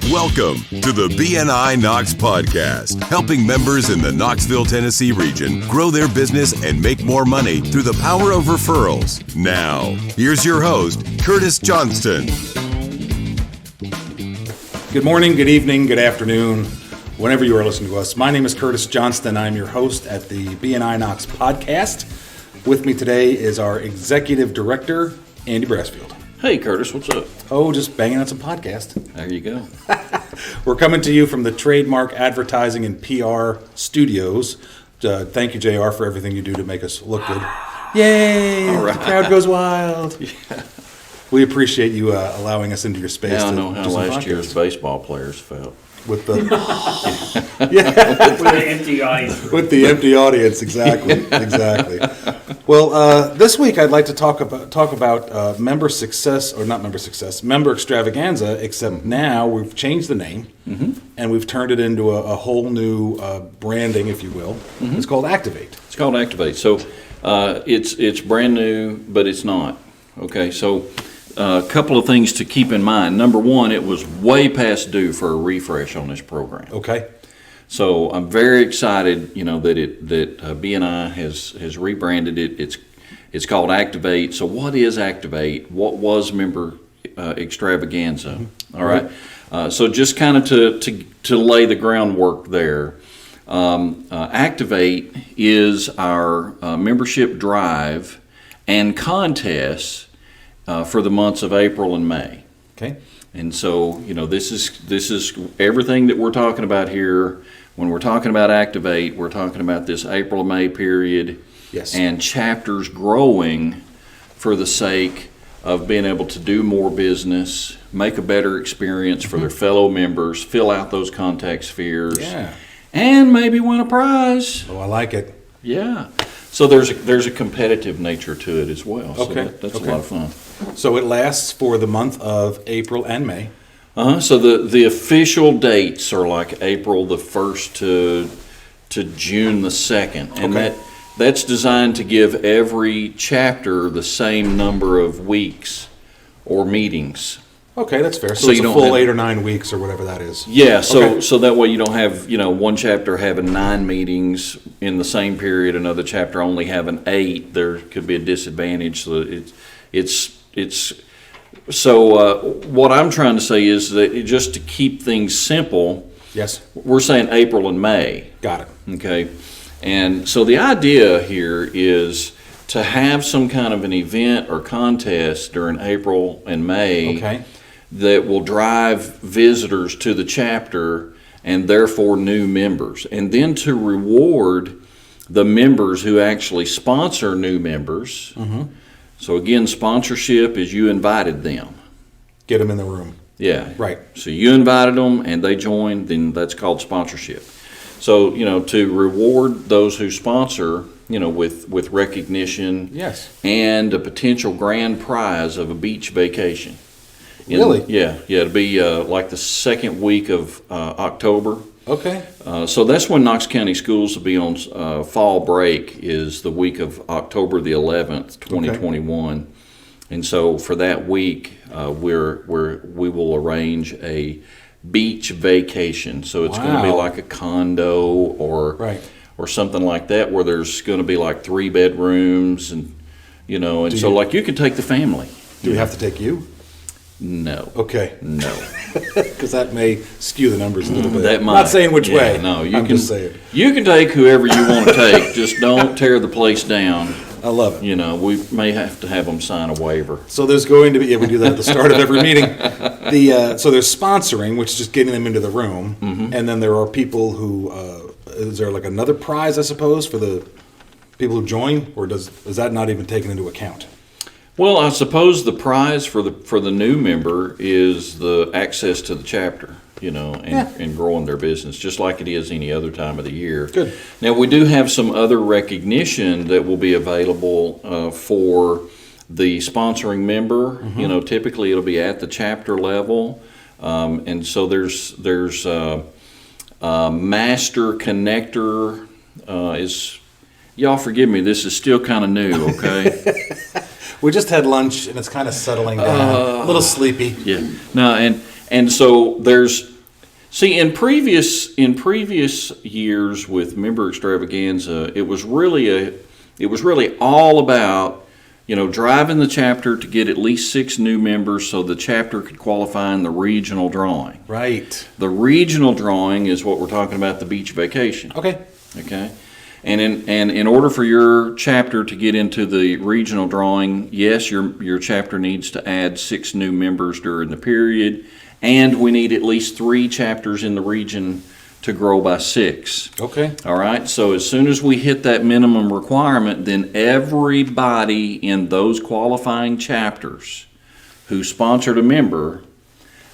Welcome to the BNI Knox podcast, helping members in the Knoxville, Tennessee region grow their business and make more money through the power of referrals. Now, here's your host, Curtis Johnston. Good morning, good evening, good afternoon, whenever you are listening to us. My name is Curtis Johnston. I'm your host at the BNI Knox podcast. With me today is our executive director, Andy Brassfield. Hey, Curtis, what's up? Oh, just banging out some podcast. There you go. We're coming to you from the Trademark Advertising and PR Studios. Thank you, JR, for everything you do to make us look good. Yay! All right. The crowd goes wild. Yeah. We appreciate you allowing us into your space. Now I to know how do some last podcasts. year's baseball players felt. With the With the empty eyes. with the empty audience, exactly. Well, this week I'd like to talk about member success, or not member success, member extravaganza. Except now we've changed the name and we've turned it into a whole new branding, if you will. It's called Activate. It's called Activate. So it's brand new, but it's not. Okay, so a couple of things to keep in mind. Number one, it was way past due for a refresh on this program. Okay. So I'm very excited, that BNI has rebranded it. It's called Activate. So what is Activate? What was member extravaganza? All right. So just kind of to lay the groundwork there. Activate is our membership drive and contests for the months of April and May. Okay. And so, this is everything that we're talking about here. When we're talking about Activate, we're talking about this April and May period. Yes. And chapters growing for the sake of being able to do more business, make a better experience for their fellow members, fill out those contact spheres, Yeah. and maybe win a prize. Oh, I like it. Yeah. So there's a competitive nature to it as well. So Okay. that's Okay. a lot of fun. So it lasts for the month of April and May. So the official dates are like April the 1st to June the 2nd, and Okay. that's designed to give every chapter the same number of weeks or meetings. Okay, that's fair. So So it's you a don't full have- 8 or 9 weeks or whatever that is. Yeah, so Okay. so that way you don't have one chapter having 9 meetings in the same period, another chapter only having 8. There could be a disadvantage. So it's so what I'm trying to say is that just to keep things simple, Yes. we're saying April and May. Got it. Okay, and so the idea here is to have some kind of an event or contest during April and May. Okay. That will drive visitors to the chapter and therefore new members, and then to reward the members who actually sponsor new members. So again, sponsorship is you invited them. Get them in the room. Yeah. Right. So you invited them and they joined, then that's called sponsorship. So, to reward those who sponsor, with recognition. Yes. And a potential grand prize of a beach vacation. Really? Yeah. It'll be like the second week of October. Okay. So that's when Knox County schools will be on fall break, is the week of October the 11th, 2021. And so for that week, we will arrange a beach vacation. So it's going to be Wow. like a condo or Right. or something like that, where there's going to be like 3 bedrooms and so like you could take the family. Do we have to take you? No. Okay. No. Because that may skew the numbers a little bit. That might. Not saying which Yeah, way. No, you I'm can. just saying. You can take whoever you want to take. Just don't tear the place down. I love it. We may have to have them sign a waiver. So there's going to be, we do that at the start of every meeting. So there's sponsoring, which is just getting them into the room. And then there are people who, is there like another prize, I suppose, for the people who join? Or is that not even taken into account? Well, I suppose the prize for the new member is the access to the chapter, and growing their business, just like it is any other time of the year. Good. Now, we do have some other recognition that will be available for the sponsoring member. Typically it'll be at the chapter level, and so there's master connector is. Y'all forgive me, this is still kind of new, okay? We just had lunch and it's kind of settling down. A little sleepy. Yeah. No, And so in previous years with member extravaganza, it was really all about, driving the chapter to get at least 6 new members so the chapter could qualify in the regional drawing. Right. The regional drawing is what we're talking about, the beach vacation. Okay. Okay. And in order for your chapter to get into the regional drawing, yes, your chapter needs to add 6 new members during the period, and we need at least 3 chapters in the region to grow by 6. Okay. All right. So as soon as we hit that minimum requirement, then everybody in those qualifying chapters who sponsored a member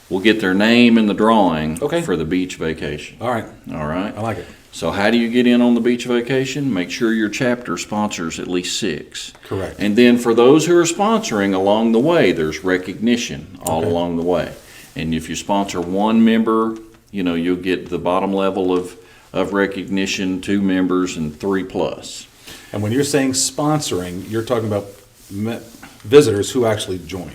will get their name in the drawing for the beach vacation. All right. All right. I like it. So how do you get in on the beach vacation? Make sure your chapter sponsors at least 6. Correct. And then for those who are sponsoring along the way, there's recognition all along the way. And if you sponsor 1 member, you'll get the bottom level of recognition, 2 members, and 3 plus. And when you're saying sponsoring, you're talking about visitors who actually join.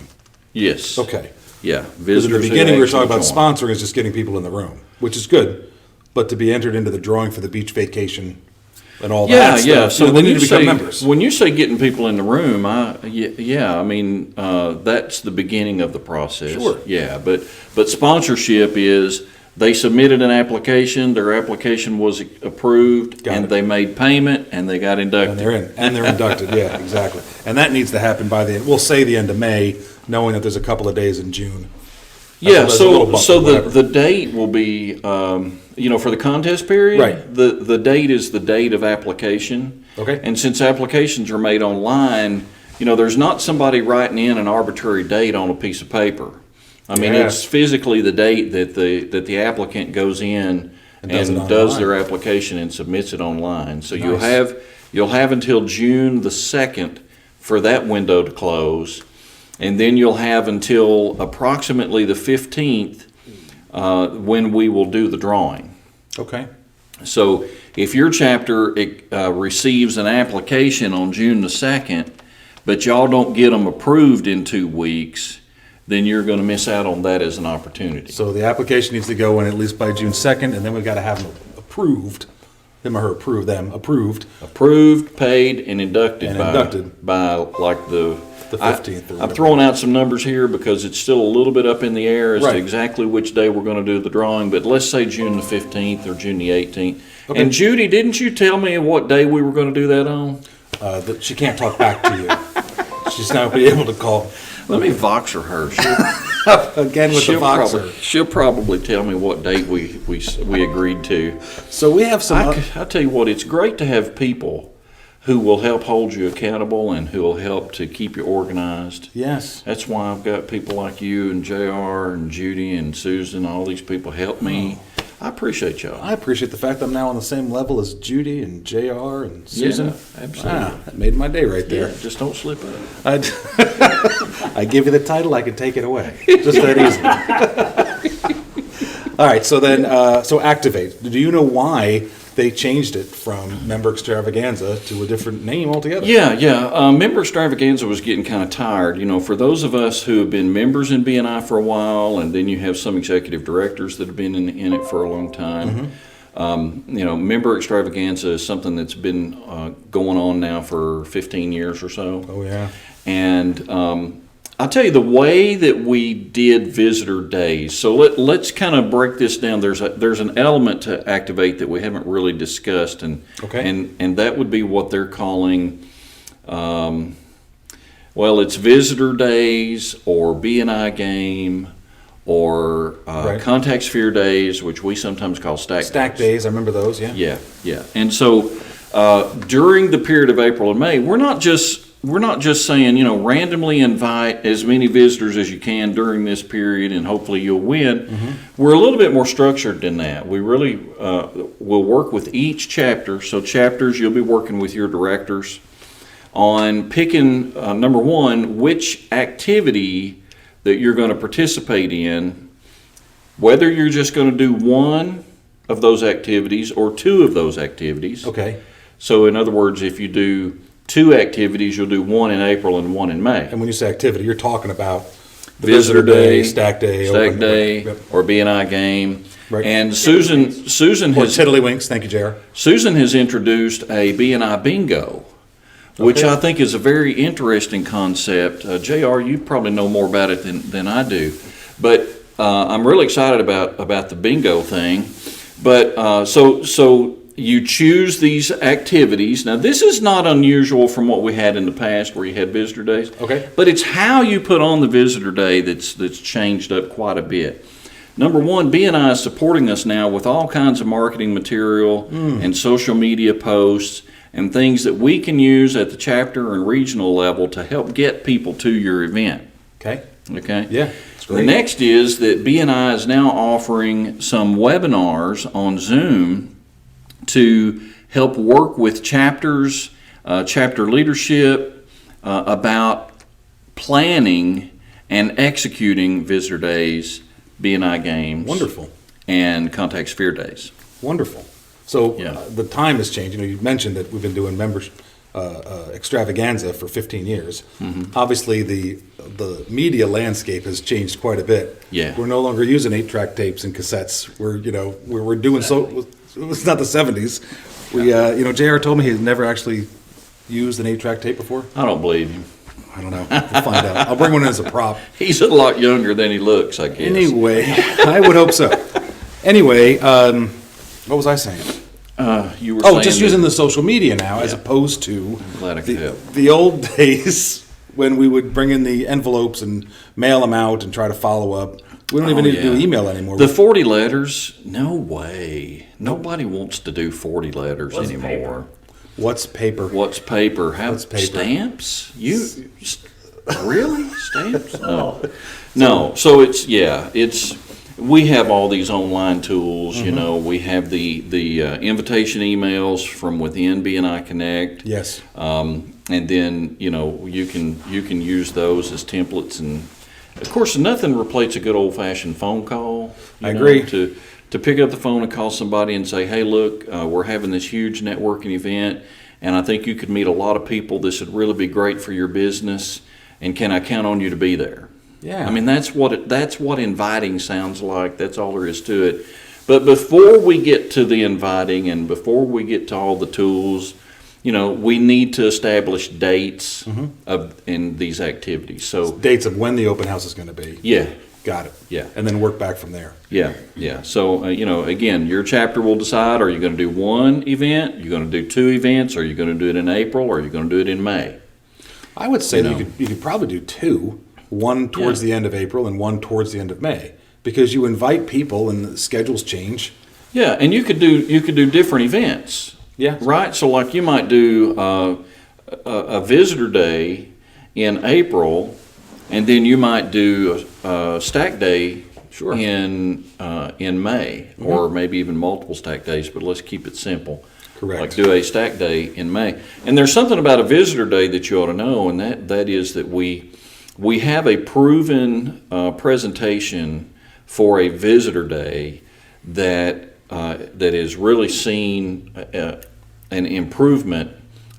Yes. Okay. Yeah. Because in the Visitors. beginning, we were talking about sponsoring is just getting people in the room, which is good. But to be entered into the drawing for the beach vacation and all that stuff, Yeah. So they need to become members. When you say getting people in the room, that's the beginning of the process. Sure. Yeah, but sponsorship is they submitted an application, their application was approved, they made payment, and they got inducted. And they're in, and they're inducted. Yeah, exactly. And that needs to happen by we'll say the end of May, knowing that there's a couple of days in June. Yeah, That's a little bump, so whatever. the date will be, for the contest period, Right. the date is the date of application. Okay. And since applications are made online, there's not somebody writing in an arbitrary date on a piece of paper. I mean, Yeah. it's physically the date that the applicant goes in and does their application and submits it online. So Nice. you'll have until June the 2nd for that window to close. And then you'll have until approximately the 15th when we will do the drawing. Okay. So if your chapter receives an application on June the 2nd, but y'all don't get them approved in 2 weeks, then you're going to miss out on that as an opportunity. So the application needs to go in at least by June 2nd, and then we've got to have them approved. Him or her approved. Approved, paid, and inducted, And by like the 15th or whatever. I'm throwing out some numbers here because it's still a little bit up in the air as Right. to exactly which day we're going to do the drawing, but let's say June the 15th or June the 18th. Okay. And Judy, didn't you tell me what day we were going to do that on? That she can't talk back to you. She's not be able to call. Let me Voxer her. Again with the Voxer. She'll probably tell me what date we agreed to. So we have some. I tell you what, it's great to have people who will help hold you accountable and who will help to keep you organized. Yes. That's why I've got people like you and JR and Judy and Susan, all these people help me. I appreciate y'all. I appreciate the fact I'm now on the same level as Judy and JR and Susan. Yeah, absolutely. That made my day right there. Yeah, just don't slip up. I give you the title, I can take it away. Just that easy. All right, so then, so Activate. Do you know why they changed it from Member Extravaganza to a different name altogether? Yeah. Member Extravaganza was getting kind of tired. For those of us who have been members in BNI for a while, and then you have some executive directors that have been in it for a long time. Member Extravaganza is something that's been going on now for 15 years or so. Oh, yeah. And I'll tell you the way that we did visitor days. So let's kind of break this down. There's an element to Activate that we haven't really discussed, and that would be what they're calling. It's visitor days or BNI game or contact sphere days, which we sometimes call stack days. I remember those. Yeah. Yeah. And so during the period of April and May, we're not just saying, randomly invite as many visitors as you can during this period and hopefully you'll win. Mm-hmm. We're a little bit more structured than that. We really will work with each chapter. So chapters, you'll be working with your directors on picking, number one, which activity that you're going to participate in, whether you're just going to do one of those activities or two of those activities. Okay. So in other words, if you do 2 activities, you'll do one in April and one in May. And when you say activity, you're talking about Visitor Day, Stack Day, Stack open, Day, yep. or BNI game. Right. And Susan Or has Tiddlywinks. Thank you, JR. Susan has introduced a BNI bingo, which Okay. I think is a very interesting concept. JR, you probably know more about it than I do, but I'm really excited about the bingo thing. But so you choose these activities. Now, this is not unusual from what we had in the past where you had visitor days. Okay. But it's how you put on the visitor day that's changed up quite a bit. Number one, BNI is supporting us now with all kinds of marketing material and social media posts and things that we can use at the chapter and regional level to help get people to your event. Okay. Okay? Yeah. It's The great. next is that BNI is now offering some webinars on Zoom to help work with chapters, chapter leadership, about planning and executing visitor days, BNI games. Wonderful. And contact sphere days. Wonderful. So Yeah. the time has changed. You know, you mentioned that we've been doing members extravaganza for 15 years. Mm-hmm. Obviously, the media landscape has changed quite a bit. Yeah. We're no longer using 8-track tapes and cassettes. We're doing so. It's not the 70s. JR told me he's never actually used an 8-track tape before. I don't believe him. I don't know. We'll find out. I'll bring one in as a prop. He's a lot younger than he looks, I guess. Anyway, I would hope so. Anyway, what was I saying? You were Oh, saying just that- using the social media now as Yeah. opposed to Glad I could help. the old days when we would bring in the envelopes and mail them out and try to follow up. We don't even need to do yeah. email anymore. The 40 letters, no way. Nobody wants to do 40 letters What's anymore. paper? What's paper? What's paper? How What's paper? Stamps? Really? Stamps? Oh, No. So it's we have all these online tools. Mm-hmm. You know, we have the invitation emails from within BNI Connect. Yes. And then you can use those as templates, and of course nothing replaces a good old fashioned phone call. I agree. To pick up the phone and call somebody and say, hey, look, we're having this huge networking event, and I think you could meet a lot of people. This would really be great for your business, and can I count on you to be there? Yeah. I mean, that's what inviting sounds like. That's all there is to it. But before we get to the inviting and before we get to all the tools, we need to establish dates in these activities. So, Dates of when the open house is going to be. yeah. Got it. Yeah. And then work back from there. Yeah. So, again, your chapter will decide, are you going to do one event, you're going to do two events, or are you going to do it in April, or are you going to do it in May? I would say that know. you could probably do two, one towards Yeah. the end of April and one towards the end of May, because you invite people and the schedules change. Yeah, and you could do different events. Yeah. Right? So, like, you might do a visitor day in April, and then you might do a stack day Sure. in May, or maybe even multiple stack days, but let's keep it simple. Correct. Like do a stack day in May. And there's something about a visitor day that you ought to know, and that is that we have a proven presentation for a visitor day that has really seen an improvement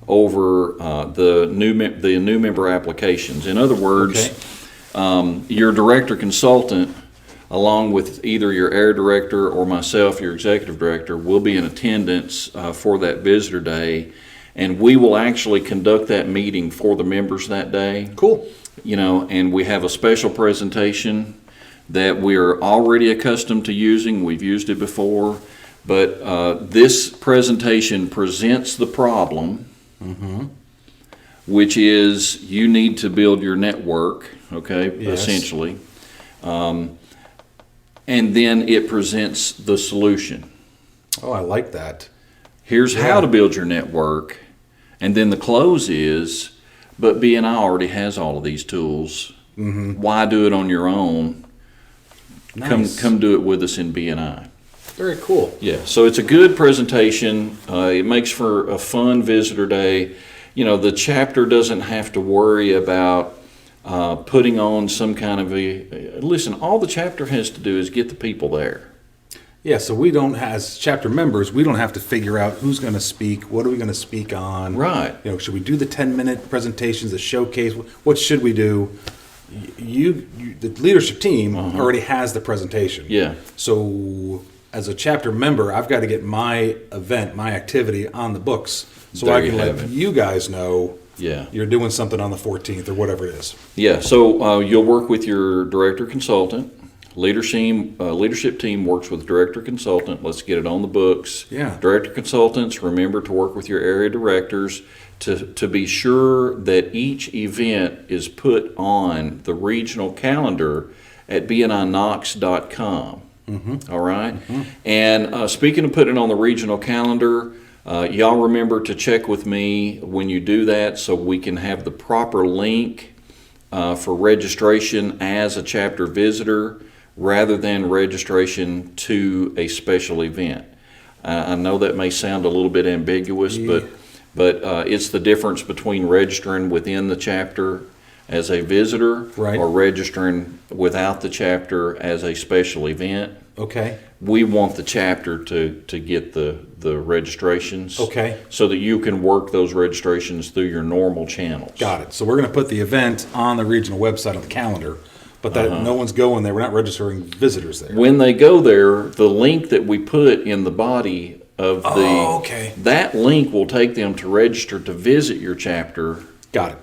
over the new member applications. In other words, your director consultant, along with either your air director or myself, your executive director, will be in attendance for that visitor day, and we will actually conduct that meeting for the members that day. Cool. And we have a special presentation that we're already accustomed to using. We've used it before, but this presentation presents the problem, which is you need to build your network, Yes. essentially. And then it presents the solution. Oh, I like that. Here's Yeah. how to build your network. And then the close is, but BNI already has all of these tools. Why do it on your own? Nice. Come do it with us in BNI. Very cool. Yeah, so it's a good presentation. It makes for a fun visitor day. The chapter doesn't have to worry about putting on some kind of listen, all the chapter has to do is get the people there. Yeah, so we don't, as chapter members, we don't have to figure out who's going to speak, what are we going to speak on. Right. Should we do the 10-minute presentations, the showcase? What should we do? the leadership team already has the presentation. Yeah. So as a chapter member, I've got to get my event, my activity on the books, so There I you can have let it. you guys know Yeah. you're doing something on the 14th or whatever it is. Yeah, so you'll work with your director consultant. Leadership team works with director consultant. Let's get it on the books. Yeah. Director consultants, remember to work with your area directors to be sure that each event is put on the regional calendar at bninox.com. All right? And speaking of putting it on the regional calendar, y'all remember to check with me when you do that so we can have the proper link for registration as a chapter visitor rather than registration to a special event. I know that may sound a little bit ambiguous, but it's the difference between registering within the chapter as a visitor Right. or registering without the chapter as a special event. Okay. We want the chapter to get the registrations. Okay. So that you can work those registrations through your normal channels. Got it. So we're going to put the event on the regional website on the calendar, but that no one's going there. We're not registering visitors there. When they go there, the link that we put in the body of okay. that link will take them to register to visit your chapter Got it.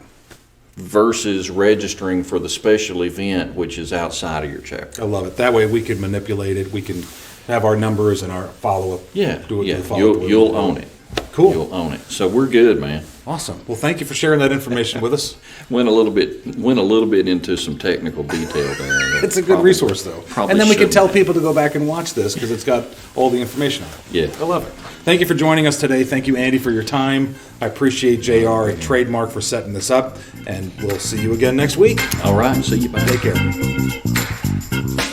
versus registering for the special event, which is outside of your chapter. I love it. That way we can manipulate it. We can have our numbers and our follow-up. Yeah, Do it yeah, to the follow-up. you'll own it. Cool. You'll own it. So we're good, man. Awesome. Well, thank you for sharing that information with us. Went a little bit into some technical detail there. It's a good resource, though. probably And then we can shouldn't tell have. people to go back and watch this because it's got all the information on it. Yeah. I love it. Thank you for joining us today. Thank you, Andy, for your time. I appreciate JR at Trademark for setting this up. And we'll see you again next week. All right. See you. Bye. Take care.